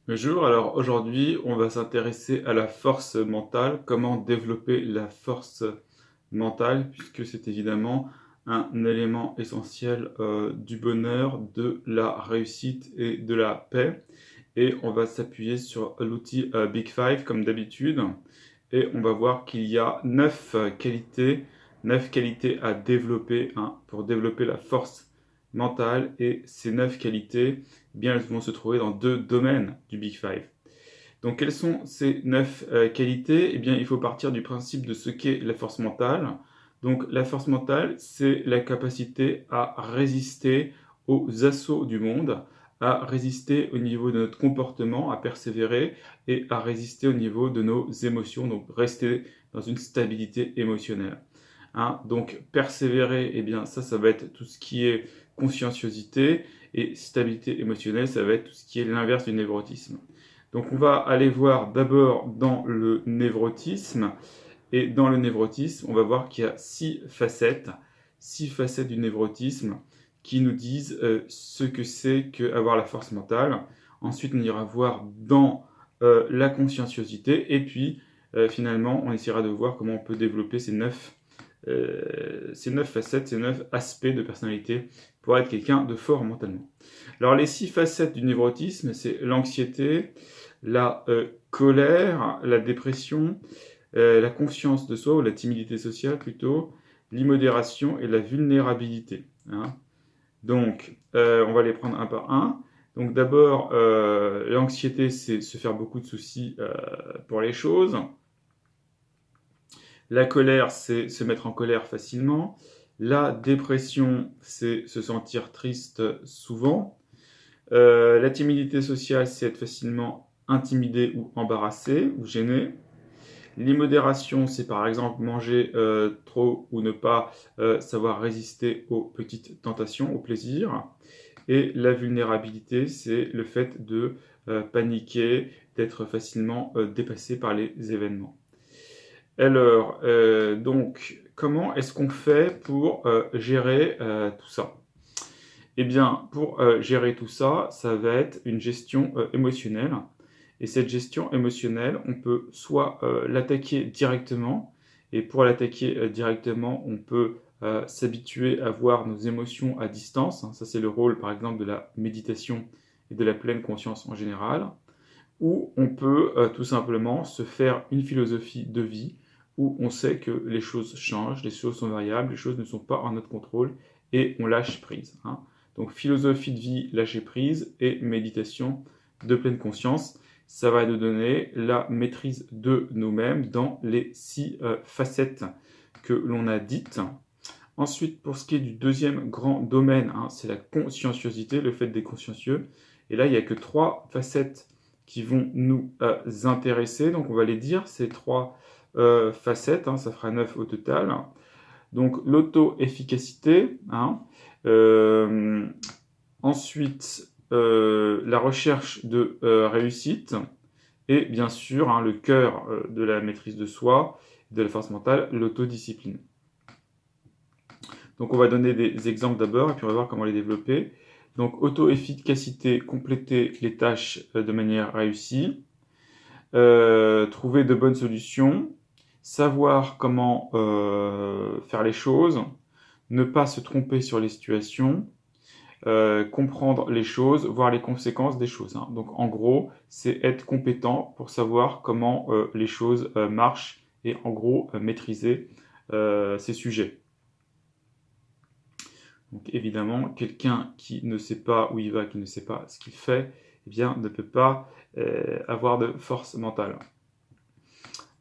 Bonjour, alors aujourd'hui on va s'intéresser à la force mentale, comment développer la force mentale, puisque c'est évidemment un élément essentiel du bonheur, de la réussite et de la paix. Et on va s'appuyer sur l'outil Big Five comme d'habitude, et on va voir qu'il y a 9 qualités à développer pour développer la force mentale, et ces 9 qualités, eh bien, elles vont se trouver dans 2 domaines du Big Five. Donc, quelles sont ces 9 qualités? Eh bien, il faut partir du principe de ce qu'est la force mentale. Donc, la force mentale, c'est la capacité à résister aux assauts du monde, à résister au niveau de notre comportement, à persévérer et à résister au niveau de nos émotions, donc rester dans une stabilité émotionnelle. Donc, persévérer, eh bien, ça va être tout ce qui est conscienciosité, et stabilité émotionnelle, ça va être tout ce qui est l'inverse du névrotisme. Donc on va aller voir d'abord dans le névrotisme. Et dans le névrotisme, on va voir qu'il y a 6 facettes du névrotisme qui nous disent ce que c'est qu'avoir la force mentale. Ensuite, on ira voir dans la conscienciosité. Et puis, finalement, on essaiera de voir comment on peut développer ces neuf facettes, ces 9 aspects de personnalité pour être quelqu'un de fort mentalement. Alors, les 6 facettes du névrotisme, c'est l'anxiété, la colère, la dépression, la confiance de soi, ou la timidité sociale plutôt, l'immodération et la vulnérabilité. Donc, on va les prendre un par un. Donc d'abord, l'anxiété, c'est se faire beaucoup de soucis pour les choses. La colère, c'est se mettre en colère facilement. La dépression, c'est se sentir triste souvent. La timidité sociale, c'est être facilement intimidé ou embarrassé ou gêné. L'immodération, c'est par exemple manger trop ou ne pas savoir résister aux petites tentations, aux plaisirs. Et la vulnérabilité, c'est le fait de paniquer, d'être facilement dépassé par les événements. Alors, donc, comment est-ce qu'on fait pour gérer tout ça? Eh bien, pour gérer tout ça, ça va être une gestion émotionnelle. Et cette gestion émotionnelle, on peut soit l'attaquer directement, et pour l'attaquer directement, on peut s'habituer à voir nos émotions à distance. Ça, c'est le rôle, par exemple, de la méditation et de la pleine conscience en général. Ou on peut tout simplement se faire une philosophie de vie où on sait que les choses changent, les choses sont variables, les choses ne sont pas en notre contrôle, et on lâche prise. Donc philosophie de vie, lâcher prise, et méditation de pleine conscience, ça va nous donner la maîtrise de nous-mêmes dans les 6 facettes que l'on a dites. Ensuite, pour ce qui est du deuxième grand domaine, c'est la conscienciosité, le fait d'être consciencieux. Et là, il n'y a que 3 facettes qui vont nous intéresser. Donc, on va les dire, ces 3 facettes, ça fera 9 au total. Donc, l'auto-efficacité. Ensuite, la recherche de réussite. Et bien sûr, le cœur de la maîtrise de soi, de la force mentale, l'autodiscipline. Donc on va donner des exemples d'abord, et puis on va voir comment les développer. Donc auto-efficacité, compléter les tâches de manière réussie, trouver de bonnes solutions, savoir comment faire les choses, ne pas se tromper sur les situations, comprendre les choses, voir les conséquences des choses. Donc en gros, c'est être compétent pour savoir comment les choses marchent, et en gros maîtriser ces sujets. Donc évidemment, quelqu'un qui ne sait pas où il va, qui ne sait pas ce qu'il fait, eh bien, ne peut pas avoir de force mentale.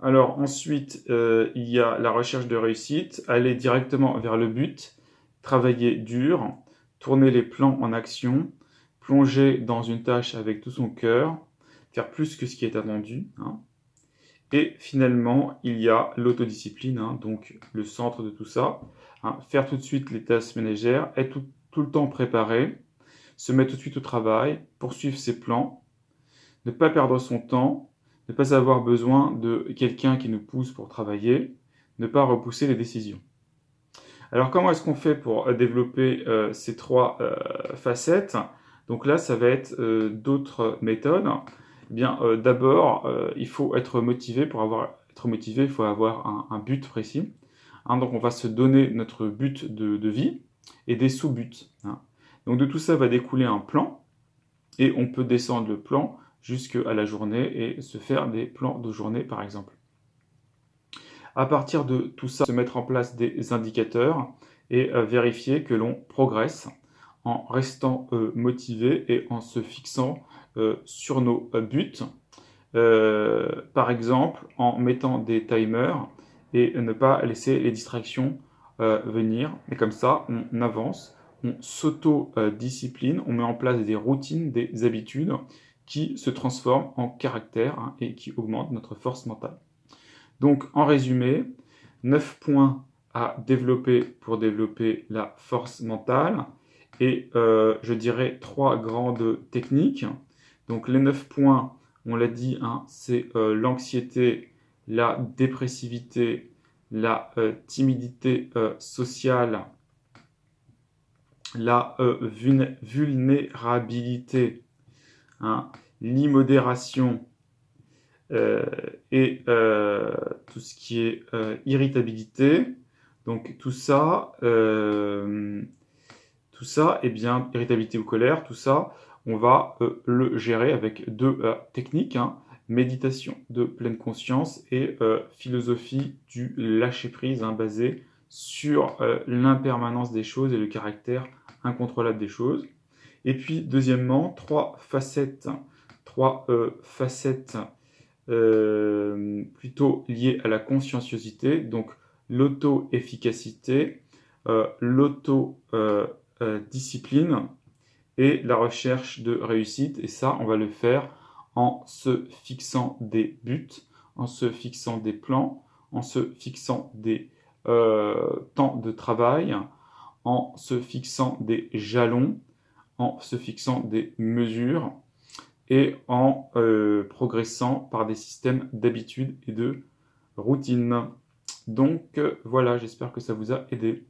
Alors ensuite, il y a la recherche de réussite, aller directement vers le but, travailler dur, tourner les plans en action, plonger dans une tâche avec tout son cœur, faire plus que ce qui est attendu. Et finalement, il y a l'autodiscipline, donc le centre de tout ça. Faire tout de suite les tâches ménagères, être tout le temps préparé, se mettre tout de suite au travail, poursuivre ses plans, ne pas perdre son temps, ne pas avoir besoin de quelqu'un qui nous pousse pour travailler, ne pas repousser les décisions. Alors comment est-ce qu'on fait pour développer ces 3 facettes? Donc là, ça va être d'autres méthodes. Eh bien, d'abord, il faut être motivé. Pour être motivé, il faut avoir un but précis. Hein, donc, on va se donner notre but de vie et des sous-buts. Hein. Donc, de tout ça va découler un plan. Et on peut descendre le plan jusqu'à la journée et se faire des plans de journée, par exemple. À partir de tout ça, se mettre en place des indicateurs et vérifier que l'on progresse en restant motivé et en se fixant sur nos buts. Par exemple, en mettant des timers et ne pas laisser les distractions venir. Et comme ça, on avance, on s'auto-discipline, on met en place des routines, des habitudes qui se transforment en caractère, hein, et qui augmentent notre force mentale. Donc, en résumé, 9 points à développer pour développer la force mentale et je dirais 3 grandes techniques. Donc, les 9 points, on l'a dit, hein, c'est l'anxiété, la dépressivité, la timidité sociale, la vulnérabilité, hein, l'immodération, et tout ce qui est irritabilité. Donc tout ça, eh bien, irritabilité ou colère, tout ça, on va le gérer avec 2 techniques, hein, méditation de pleine conscience et philosophie du lâcher-prise, hein, basée sur l'impermanence des choses et le caractère incontrôlable des choses. Et puis, deuxièmement, 3 facettes plutôt liées à la conscienciosité, donc l'auto-efficacité, l'auto-discipline et la recherche de réussite. Et ça, on va le faire en se fixant des buts, en se fixant des plans, en se fixant des temps de travail, en se fixant des jalons, en se fixant des mesures et en progressant par des systèmes d'habitude et de routine. Donc voilà, j'espère que ça vous a aidé.